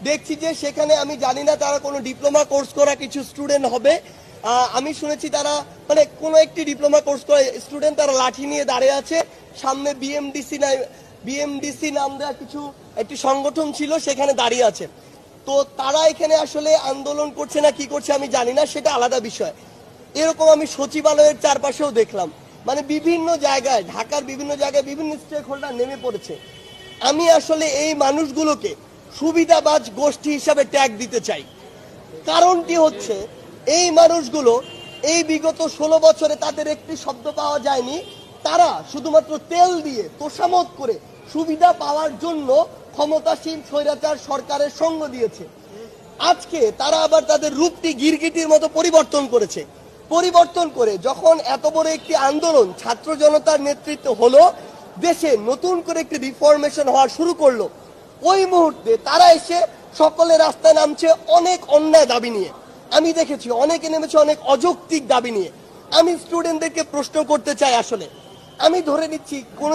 দেখছি যে সেখানে আমি জানি না তারা কোনো ডিপ্লোমা কোর্স করা কিছু স্টুডেন্ট হবে। আমি শুনেছি তারা মানে কোনো একটি ডিপ্লোমা কোর্স করা স্টুডেন্ট তারা লাঠি নিয়ে দাঁড়িয়ে আছে। সামনে বিএমডিসি নাম দেওয়া কিছু একটি সংগঠন ছিল, সেখানে দাঁড়িয়ে আছে। তো তারা এখানে আসলে আন্দোলন করছে না কি করছে আমি জানি না, সেটা আলাদা বিষয়। এরকম আমি সচিবালয়ের চারপাশেও দেখলাম, মানে বিভিন্ন জায়গায়, ঢাকার বিভিন্ন জায়গায় বিভিন্ন স্টেক হোল্ডার নেমে পড়েছে। আমি আসলে এই মানুষগুলোকে সুবিধাবাজ গোষ্ঠী হিসাবে ট্যাগ দিতে চাই। কারণটি হচ্ছে এই মানুষগুলো এই বিগত 16 বছরে তাদের একটি শব্দ পাওয়া যায়নি। তারা শুধুমাত্র তেল দিয়ে তোষামত করে সুবিধা পাওয়ার জন্য ক্ষমতাসীন স্বৈরাচার সরকারের সঙ্গ দিয়েছে। আজকে তারা আবার তাদের রূপটি গিরগিটির মতো পরিবর্তন করেছে। পরিবর্তন করে যখন এত বড় একটি আন্দোলন ছাত্র জনতার নেতৃত্বে হলো, দেশে নতুন করে একটি রিফরমেশন হওয়া শুরু করলো, ওই মুহূর্তে তারা এসে সকলে রাস্তায় নামছে অনেক অন্যায় দাবি নিয়ে। আমি দেখেছি অনেকে নেমেছে অনেক অযৌক্তিক দাবি নিয়ে। আমি স্টুডেন্টদেরকে প্রশ্ন করতে চাই, আসলে আমি ধরে নিচ্ছি কোন